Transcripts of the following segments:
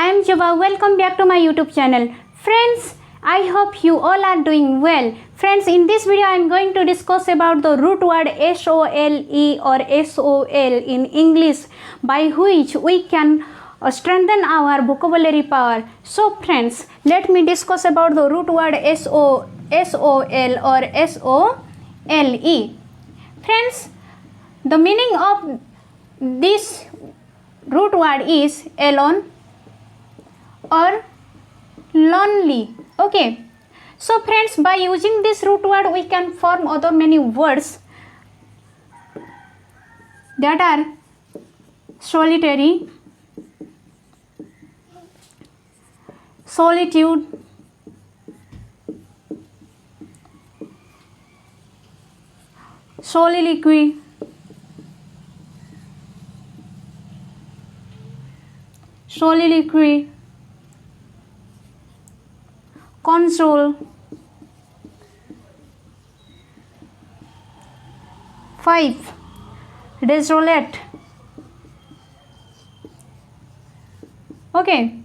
I am Juba. Welcome back to my YouTube channel. Friends, I hope you all are doing well. Friends, in this video I am going to discuss about the root word SOLE or SOL in English, by which we can strengthen our vocabulary power. So friends, let me discuss about the root word SOL or SOLE. Friends, the meaning of this root word is alone or lonely. Okay, so friends, by using this root word we can form other many words that are solitary, solitude, soliloquy, console, 5. Desolate. Okay,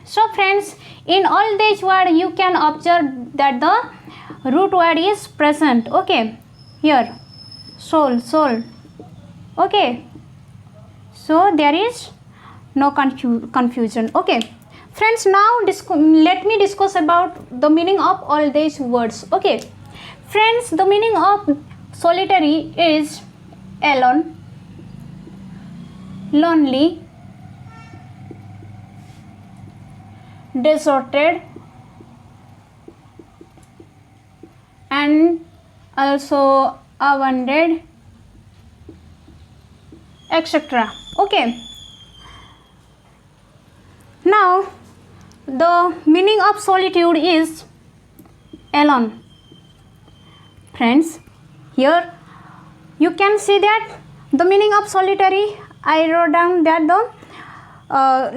so friends, in all these words you can observe that the root word is present. Okay, here soul. Okay, so there is no confusion. Okay friends, now let me discuss about the meaning of all these words. Okay friends, the meaning of solitary is alone, lonely, deserted, and also abandoned, etc. Okay, now the meaning of solitude is alone. Friends, here you can see that the meaning of solitary, I wrote down that the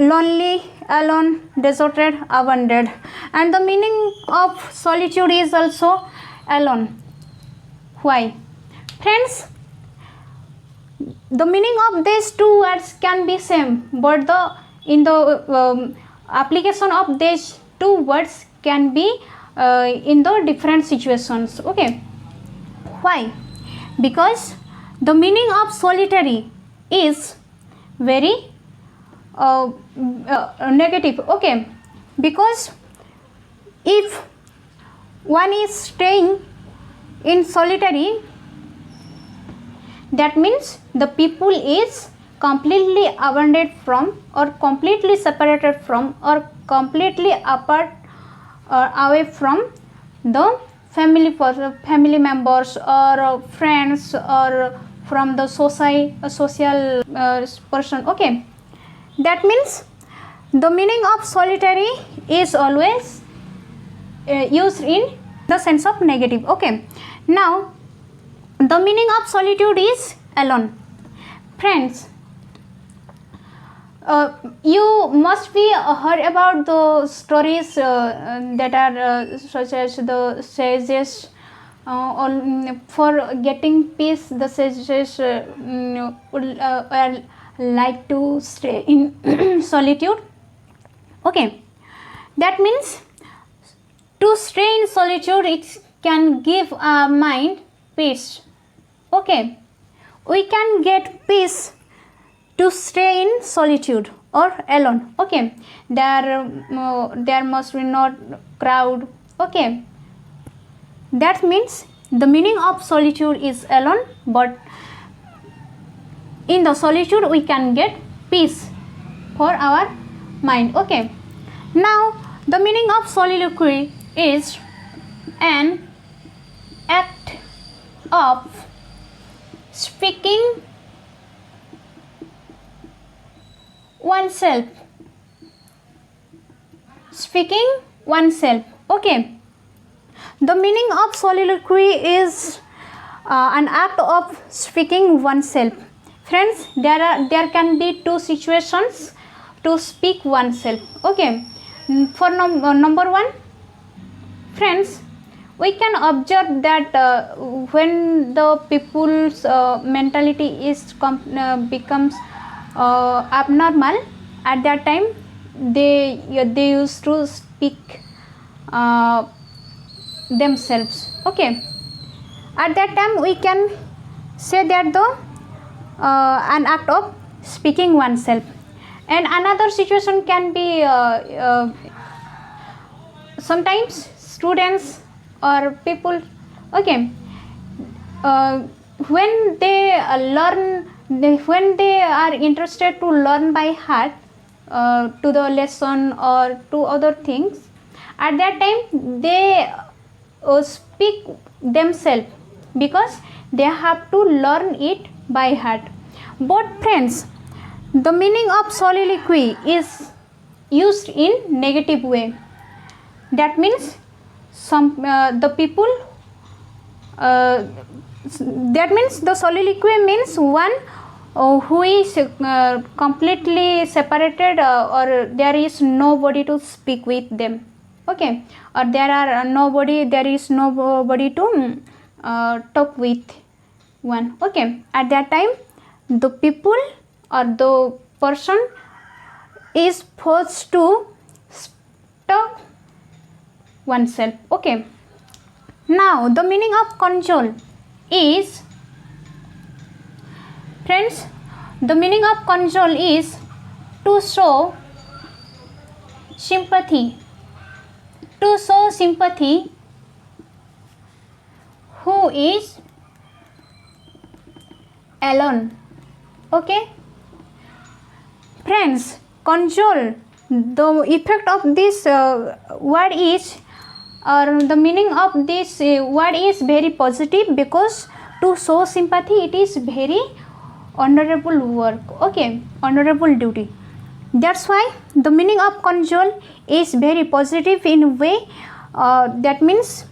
lonely, alone, deserted, abandoned, and the meaning of solitude is also alone. Why? Friends, the meaning of these two words can be same, but in the application of these two words can be in the different situations. Okay, why? Because the meaning of solitary is very negative. Okay, because if one is staying in solitary, that means the people is completely abandoned from, or completely separated from, or completely apart or away from the family members or friends, or from the social person. Okay, that means the meaning of solitary is always used in the sense of negative. Okay, now the meaning of solitude is alone. Friends, you must be heard about the stories that are such as the sages for getting peace. The sages would like to stay in solitude. Okay, that means to stay in solitude, it can give our mind peace. Okay, we can get peace to stay in solitude or alone. Okay, there must be not crowd. Okay, that means the meaning of solitude is alone, but in the solitude we can get peace for our mind. Okay, now the meaning of soliloquy is an act of speaking oneself. Okay, the meaning of soliloquy is an act of speaking oneself. Friends, there can be two situations to speak oneself. Okay, for number one, friends, we can observe that when the people's mentality is becomes abnormal, at that time they used to speak themselves. Okay, at that time we can say that the an act of speaking oneself. And another situation can be sometimes students or people, okay, uh, when they when they are interested to learn by heart to the lesson or to other things, at that time they speak themselves because they have to learn it by heart. But friends, the meaning of soliloquy is used in negative way. That means the people that means the soliloquy means one who is completely separated, or there is nobody to speak with them. Okay, or there is nobody to talk with one. Okay, at that time the people or the person is forced to talk oneself. Okay, now the meaning of control is, friends, the meaning of control is to show sympathy, who is alone. Okay, friends, control, the effect of this word is, or the meaning of this word is very positive, because to show sympathy, it is very honorable work. Okay, honorable duty. That's why the meaning of control is very positive in a way. That means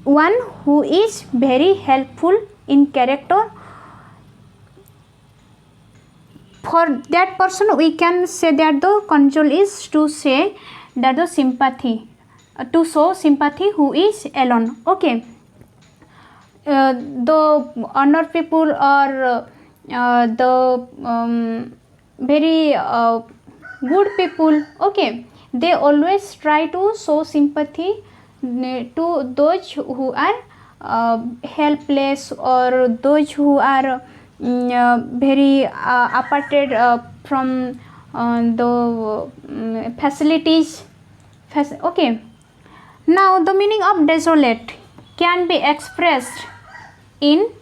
one who is very helpful in character. For that person we can say that the control is to say that the sympathy, to show sympathy who is alone. Okay, the honor people or the very good people, okay, they always try to show sympathy to those who are helpless, or those who are very aparted from the facilities. Okay, now the meaning of desolate can be expressed in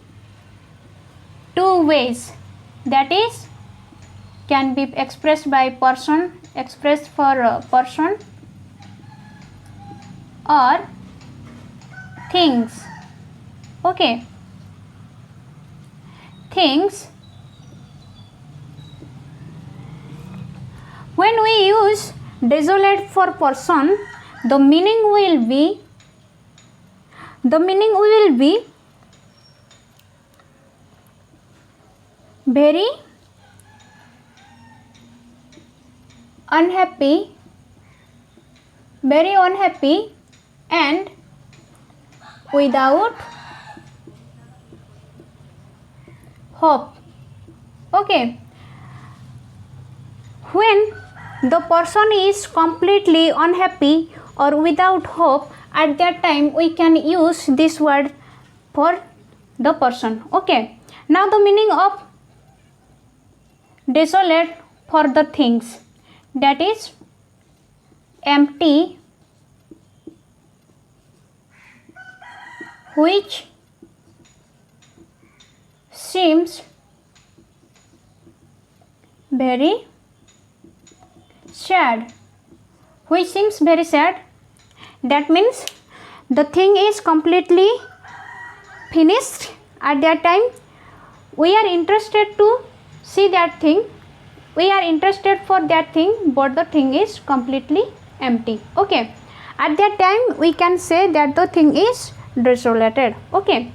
two ways. That is, can be expressed by person, expressed for a person, or things. Okay, things, when we use desolate for person, the meaning will be very unhappy, and without hope. Okay, when the person is completely unhappy or without hope, at that time we can use this word for the person. Okay, now the meaning of desolate for the things, that is empty, which seems very sad. That means the thing is completely finished. At that time we are interested to see that thing, we are interested for that thing, but the thing is completely empty. Okay, at that time we can say that the thing is desolated. Okay,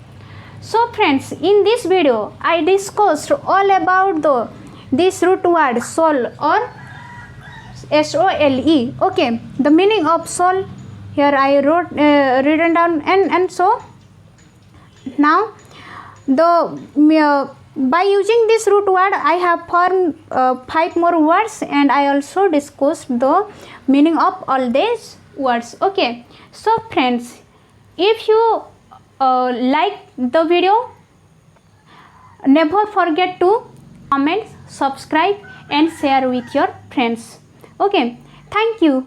so friends, in this video I discussed all about this root word soul, or SOLE. Okay, the meaning of soul here I wrote written down, and so now the By using this root word, I have formed 5 more words, and I also discussed the meaning of all these words. Okay, so friends, if you like the video, never forget to comment, subscribe and share with your friends. Okay, thank you.